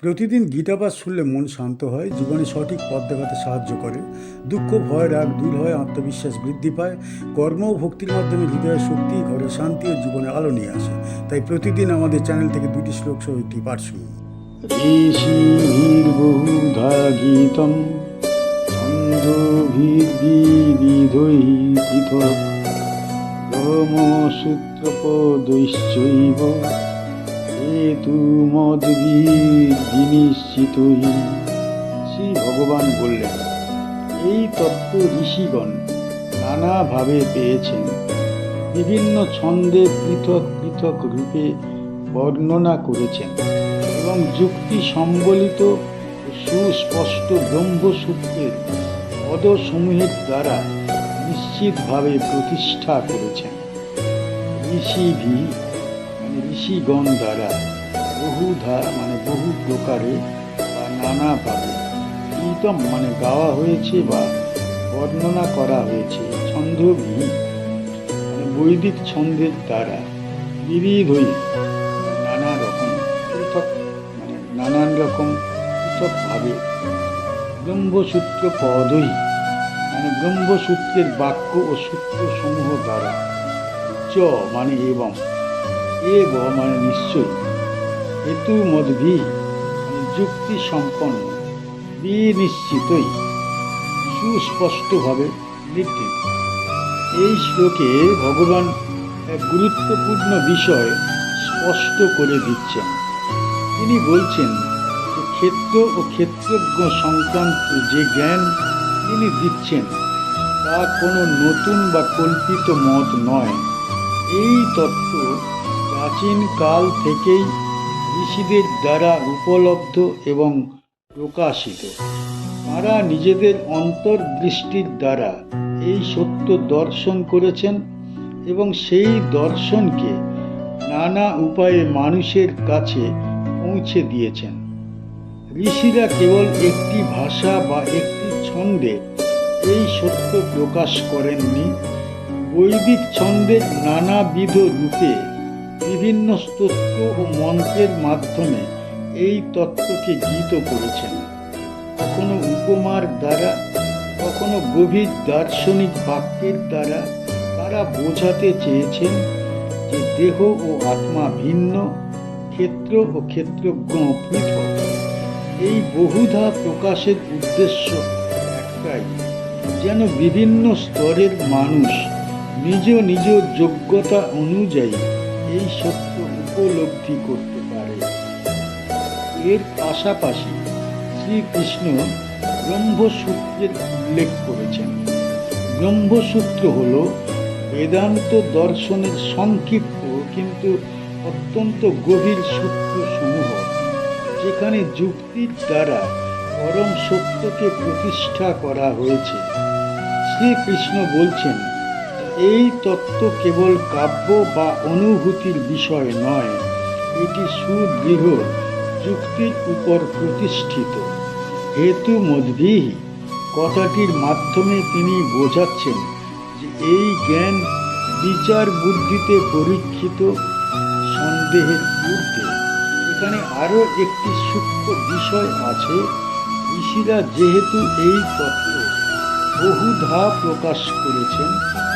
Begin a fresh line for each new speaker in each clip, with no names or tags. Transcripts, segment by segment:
প্রতিদিন গীতাপাঠ শুনলে মন শান্ত হয়, জীবনে সঠিক পথ দেখাতে সাহায্য করে। দুঃখ, ভয়, রাগ দূর হয়, আত্মবিশ্বাস বৃদ্ধি পায়। কর্ম ও ভক্তির মাধ্যমে হৃদয়ের শক্তি, ঘরে শান্তি ও জীবনে আলো নিয়ে আসে। তাই প্রতিদিন আমাদের চ্যানেল থেকে 2টি শ্লোক সহ একটি পাঠ শুনুন। ঋষির্বহুধা গীতম ছন্দোভির্বিবিধৈ পৃথক ব্রহ্মসূত্রপদৈশ্চৈব হেতুমদ্বিনিশ্চিতৈ। শ্রী ভগবান বললেন, এই তত্ত্ব ঋষিগণ নানাভাবে পেয়েছেন, বিভিন্ন ছন্দে পৃথক পৃথক রূপে বর্ণনা করেছেন এবং যুক্তি সম্বলিত সুস্পষ্ট ব্রহ্মসূত্রের পদসমূহের দ্বারা নিশ্চিতভাবে প্রতিষ্ঠা করেছেন। ঋষিভি মানে ঋষিগণ দ্বারা, বহুধা মানে বহু প্রকারে বা নানাভাবে, গীতম মানে গাওয়া হয়েছে বা বর্ণনা করা হয়েছে, ছন্দভি মানে বৈদিক ছন্দের দ্বারা, বিবিধই নানা রকম, পৃথক মানে নানান রকম পৃথকভাবে, ব্রহ্মসূত্র পদই মানে ব্রহ্মসূত্রের বাক্য ও সূত্রসমূহ দ্বারা, চ মানে এবং, এব মানে নিশ্চয়, হেতু মদ্ভি মানে যুক্তি সম্পন্ন, বিনিশ্চিতই সুস্পষ্টভাবে নির্দেশ। এই শ্লোকে ভগবান এক গুরুত্বপূর্ণ বিষয় স্পষ্ট করে দিচ্ছেন। তিনি বলছেন যে ক্ষেত্র ও ক্ষেত্রজ্ঞ সংক্রান্ত যে জ্ঞান তিনি দিচ্ছেন তা কোনো নতুন বা কল্পিত মত নয়। এই তত্ত্ব প্রাচীন কাল থেকেই ঋষিদের দ্বারা উপলব্ধ এবং প্রকাশিত। তাঁরা নিজেদের অন্তর্দৃষ্টির দ্বারা এই সত্য দর্শন করেছেন এবং সেই দর্শনকে নানা উপায়ে মানুষের কাছে পৌঁছে দিয়েছেন। ঋষিরা কেবল একটি ভাষা বা একটি ছন্দে এই সত্য প্রকাশ করেননি, বৈদিক ছন্দের নানাবিধ রূপে বিভিন্ন স্তোত্র ও মন্ত্রের মাধ্যমে এই তত্ত্বকে গীত করেছেন। কখনো উপমার দ্বারা, কখনো গভীর দার্শনিক বাক্যের দ্বারা তারা বোঝাতে চেয়েছেন যে দেহ ও আত্মা ভিন্ন, ক্ষেত্র ও ক্ষেত্রজ্ঞ পৃথক। এই বহুধা প্রকাশের উদ্দেশ্য একটাই, যেন বিভিন্ন স্তরের মানুষ নিজ নিজ যোগ্যতা অনুযায়ী এই সত্য উপলব্ধি করতে পারে। এর পাশাপাশি শ্রীকৃষ্ণ ব্রহ্মসূত্রের উল্লেখ করেছেন। ব্রহ্মসূত্র হল বেদান্ত দর্শনের সংক্ষিপ্ত কিন্তু অত্যন্ত গভীর সূত্রসমূহ, যেখানে যুক্তির দ্বারা পরম সত্যকে প্রতিষ্ঠা করা হয়েছে। শ্রীকৃষ্ণ বলছেন, এই তত্ত্ব কেবল কাব্য বা অনুভূতির বিষয় নয়, এটি সুদৃঢ় যুক্তির উপর প্রতিষ্ঠিত। হেতু মদ্ভিহি কথাটির মাধ্যমে তিনি বোঝাচ্ছেন যে এই জ্ঞান বিচার বুদ্ধিতে পরীক্ষিত, সন্দেহের ঊর্ধ্বে। এখানে আরও একটি সূক্ষ্ম বিষয় আছে। ঋষিরা যেহেতু এই তত্ত্ব বহুধা প্রকাশ করেছেন,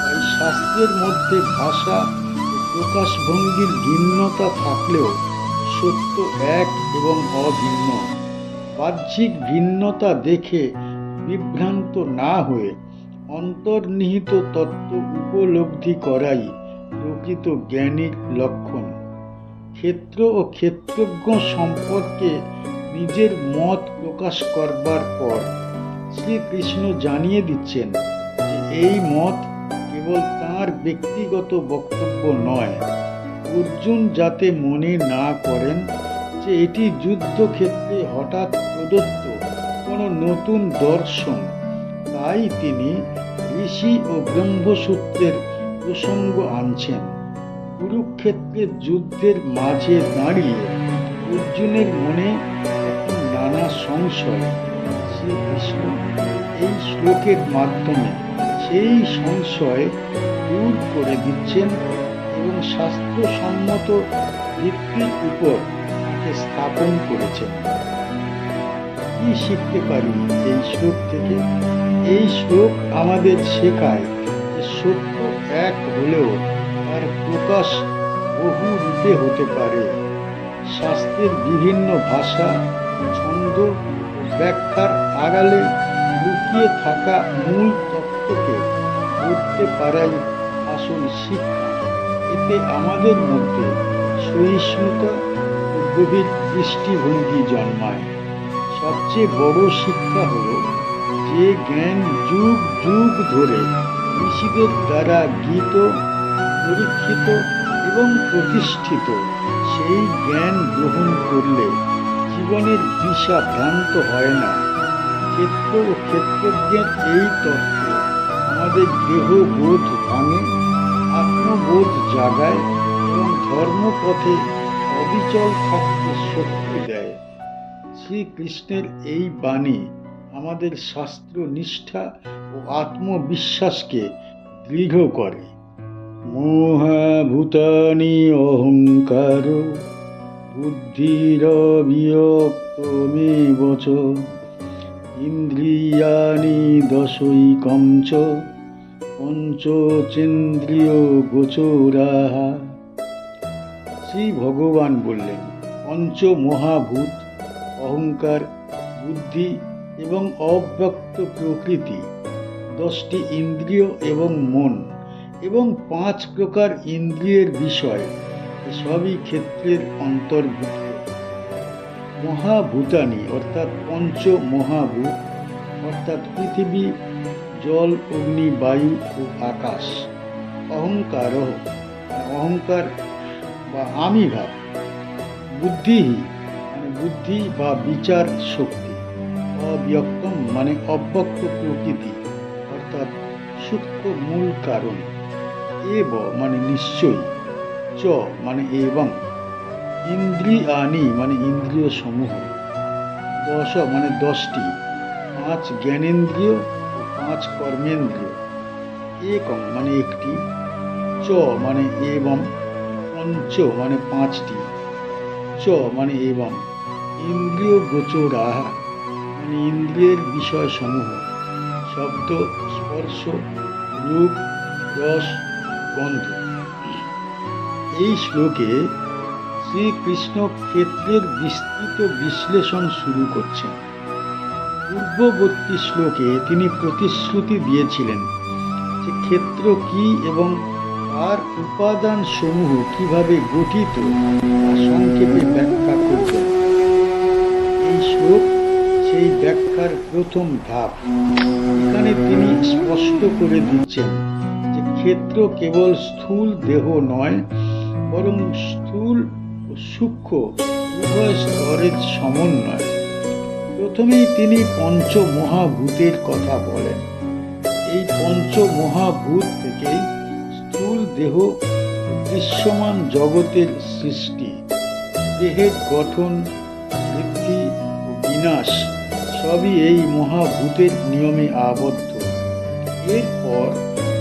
তাই শাস্ত্রের মধ্যে ভাষা ও প্রকাশভঙ্গির ভিন্নতা থাকলেও সত্য এক এবং অভিন্ন। বাহ্যিক ভিন্নতা দেখে বিভ্রান্ত না হয়ে অন্তর্নিহিত তত্ত্ব উপলব্ধি করাই প্রকৃত জ্ঞানীর লক্ষণ। ক্ষেত্র ও ক্ষেত্রজ্ঞ সম্পর্কে নিজের মত প্রকাশ করবার পর শ্রীকৃষ্ণ জানিয়ে দিচ্ছেন যে এই মত কেবল তাঁর ব্যক্তিগত বক্তব্য নয়। অর্জুন যাতে মনে না করেন যে এটি যুদ্ধক্ষেত্রে হঠাৎ প্রদত্ত কোনো নতুন দর্শন, তাই তিনি ঋষি ও ব্রহ্মসূত্রের প্রসঙ্গ আনছেন। কুরুক্ষেত্রের যুদ্ধের মাঝে দাঁড়িয়ে অর্জুনের মনে এখন নানা সংশয়। শ্রীকৃষ্ণ এই শ্লোকের মাধ্যমে সেই সংশয় দূর করে দিচ্ছেন এবং শাস্ত্রসম্মত ভিত্তির উপর কে স্থাপন করেছেন। কি শিখতে পারি এই শ্লোক থেকে? এই শ্লোক আমাদের শেখায় যে সত্য এক হলেও তার প্রকাশ বহু রূপে হতে পারে। শাস্ত্রের বিভিন্ন ভাষা, ছন্দ ও ব্যাখ্যার আড়ালে লুকিয়ে থাকা মূল তত্ত্বকে বুঝতে পারাই আসল শিক্ষা। এতে আমাদের মধ্যে সহিষ্ণুতা ও গভীর দৃষ্টিভঙ্গি জন্মায়। সবচেয়ে বড় শিক্ষা হলো যে জ্ঞান যুগ যুগ ধরে ঋষিদের দ্বারা গীত, পরীক্ষিত এবং প্রতিষ্ঠিত, সেই জ্ঞান গ্রহণ করলে জীবনের দিশা ভ্রান্ত হয় না। ক্ষেত্র ও ক্ষেত্রজ্ঞের এই তত্ত্ব আমাদের দেহবোধ ভাঙে, আত্মবোধ জাগায় এবং ধর্মপথে অবিচল থাকতে শক্তি দেয়। শ্রীকৃষ্ণের এই বাণী আমাদের শাস্ত্র নিষ্ঠা ও আত্মবিশ্বাসকে দৃঢ় করে। মহাভূতানি অহংকার বুদ্ধিরবিয়ক্তমেব চ ইন্দ্রিয়াণি দশৈকং চ পঞ্চচেন্দ্রিয় গোচরাঃ। শ্রী ভগবান বললেন, পঞ্চমহাভূত অহংকার, বুদ্ধি এবং অব্যক্ত প্রকৃতি, 10টি ইন্দ্রিয় এবং মন এবং 5 প্রকার ইন্দ্রিয়ের বিষয়, সবই ক্ষেত্রের অন্তর্ভুক্ত। মহাভূতানি অর্থাৎ পঞ্চমহাভূত অর্থাৎ পৃথিবী, জল, অগ্নি, বায়ু ও আকাশ। অহংকার অহংকার বা আমি ভাব। বুদ্ধি বুদ্ধি বা বিচার শক্তি। অব্যক্তম মানে অব্যক্ত প্রকৃতি অর্থাৎ সূক্ষ্ম মূল কারণ। এব মানে নিশ্চয়ই। চ মানে এবং। ইন্দ্রিয়াণি মানে ইন্দ্রিয় সমূহ। দশ মানে 10টি, 5 জ্ঞানেন্দ্রিয় ও 5 কর্মেন্দ্রিয়। একং মানে একটি। চ মানে এবং। পঞ্চ মানে 5টি। চ মানে এবং। ইন্দ্রিয় গোচরাঃ মানে ইন্দ্রিয়ের বিষয় সমূহ। শব্দ, স্পর্শ, রূপ, রস, গন্ধ। এই শ্লোকে শ্রীকৃষ্ণ ক্ষেত্রের বিস্তৃত বিশ্লেষণ শুরু করছেন। পূর্ববর্তী শ্লোকে তিনি প্রতিশ্রুতি দিয়েছিলেন যে ক্ষেত্র কি এবং তার উপাদান সমূহ কিভাবে গঠিত তা সংক্ষেপে ব্যাখ্যা করবেন। এই শ্লোক সেই ব্যাখ্যার প্রথম ধাপ। এখানে তিনি স্পষ্ট করে দিচ্ছেন যে ক্ষেত্র কেবল স্থূল দেহ নয়, বরং স্থূল ও সূক্ষ্ম উভয় স্তরের সমন্বয়। প্রথমেই তিনি পঞ্চমহাভূতের কথা বলেন। এই পঞ্চমহাভূত থেকেই স্থূল দেহ দৃশ্যমান জগতের সৃষ্টি। দেহের গঠন, বৃদ্ধি ও বিনাশ সবই এই মহাভূতের নিয়মে আবদ্ধ। এরপর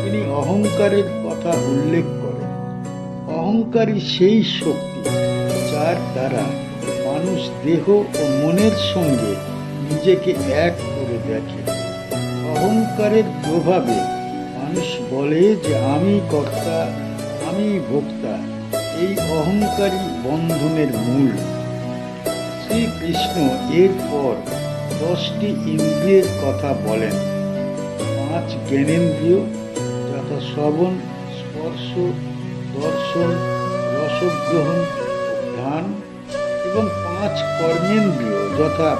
তিনি অহংকারের কথা উল্লেখ করেন। অহংকারই সেই শক্তি যার দ্বারা মানুষ দেহ ও মনের সঙ্গে নিজেকে এক করে দেখে। অহংকারের প্রভাবে মানুষ বলে যে আমি কর্তা, আমি ভোক্তা। এই অহংকারী বন্ধনের মূল। শ্রীকৃষ্ণ এরপর 10টি ইন্দ্রিয়ের কথা বলেন। 5 জ্ঞানেন্দ্রিয় যথা শ্রবণ, স্পর্শ, দর্শন, রসগ্রহণ, ঘ্রাণ এবং 5 কর্মেন্দ্রিয় যথা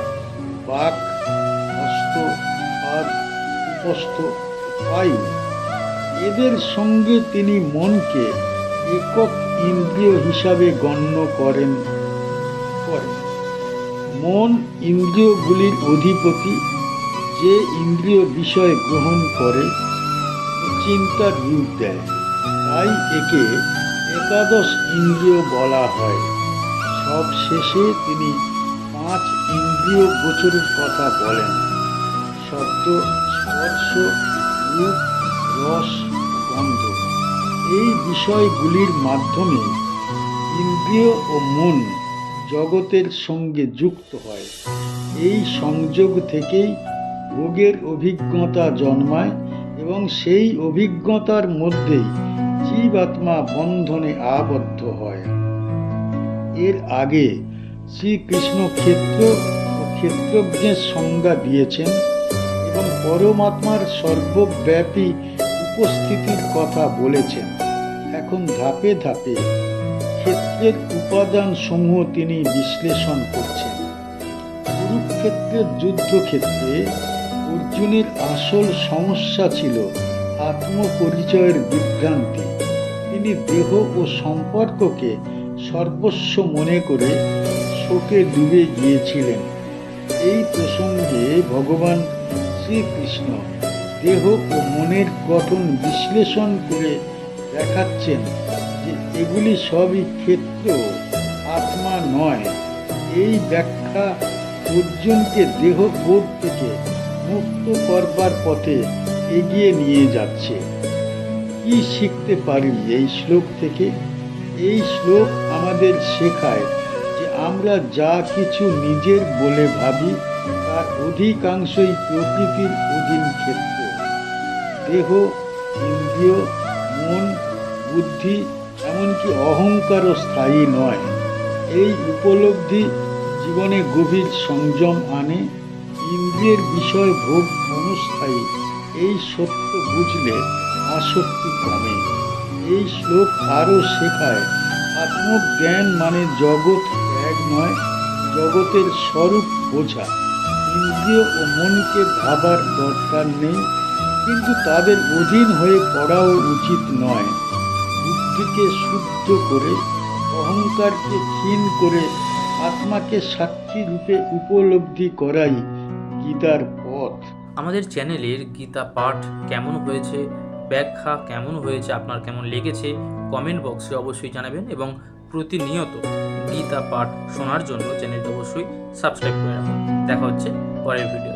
বাক, হস্ত, হাত, উপস্থ, বায়ু। এদের সঙ্গে তিনি মনকে একক ইন্দ্রিয় হিসাবে গণ্য করেন। মন ইন্দ্রিয়গুলির অধিপতি, যে ইন্দ্রিয় বিষয় গ্রহণ করে ও চিন্তার রূপ দেয়। তাই একে একাদশ ইন্দ্রিয় বলা হয়। সব শেষে তিনি 5 ইন্দ্রিয় গোচরের কথা বলেন। শব্দ, স্পর্শ, রূপ, রস, গন্ধ। এই বিষয়গুলির মাধ্যমে ইন্দ্রিয় ও মন জগতের সঙ্গে যুক্ত হয়। এই সংযোগ থেকেই ভোগের অভিজ্ঞতা জন্মায় এবং সেই অভিজ্ঞতার মধ্যেই জীবাত্মা বন্ধনে আবদ্ধ হয়। এর আগে শ্রীকৃষ্ণ ক্ষেত্র ও ক্ষেত্রজ্ঞের সংজ্ঞা দিয়েছেন এবং পরমাত্মার সর্বব্যাপী উপস্থিতির কথা বলেছেন। এখন ধাপে ধাপে ক্ষেত্রের উপাদান সমূহ তিনি বিশ্লেষণ করছেন। কুরুক্ষেত্রের যুদ্ধক্ষেত্রে অর্জুনের আসল সমস্যা ছিল আত্মপরিচয়ের বিভ্রান্তি। তিনি দেহ ও সম্পর্ককে সর্বস্ব মনে করে শোকে ডুবে গিয়েছিলেন। এই প্রসঙ্গে ভগবান শ্রীকৃষ্ণ দেহ ও মনের গঠন বিশ্লেষণ করে দেখাচ্ছেন যে এগুলি সবই ক্ষেত্র, আত্মা নয়। এই ব্যাখ্যা অর্জুনকে দেহবোধ থেকে মুক্ত করবার পথে এগিয়ে নিয়ে যাচ্ছে। কি শিখতে পারি এই শ্লোক থেকে? এই শ্লোক আমাদের শেখায় যে আমরা যা কিছু নিজের বলে ভাবি তার অধিকাংশই প্রকৃতির অধীন ক্ষেত্র। দেহ, ইন্দ্রিয়, মন, বুদ্ধি, এমনকি অহংকারও স্থায়ী নয়। এই উপলব্ধি জীবনে গভীর সংযম আনে। ইন্দ্রিয়ের বিষয় ভোগ ক্ষণস্থায়ী, এই সত্য বুঝলে আসক্তি কমে। এই শ্লোক আরও শেখায় আত্মজ্ঞান মানে জগৎ ত্যাগ নয়, জগতের স্বরূপ বোঝা। ইন্দ্রিয় ও মনকে ভাবার দরকার নেই, কিন্তু তাদের অধীন হয়ে পড়াও উচিত নয়। বুদ্ধিকে শুদ্ধ করে, অহংকারকে ক্ষীণ করে আত্মাকে সাক্ষী রূপে উপলব্ধি করাই গীতার পথ।
আমাদের চ্যানেলের গীতা পাঠ কেমন হয়েছে, ব্যাখ্যা কেমন হয়েছে, আপনার কেমন লেগেছে কমেন্ট বক্সে অবশ্যই জানাবেন এবং প্রতিনিয়ত গীতা পাঠ শোনার জন্য চ্যানেলটি অবশ্যই সাবস্ক্রাইব করে রাখুন। দেখা হচ্ছে পরের ভিডিও।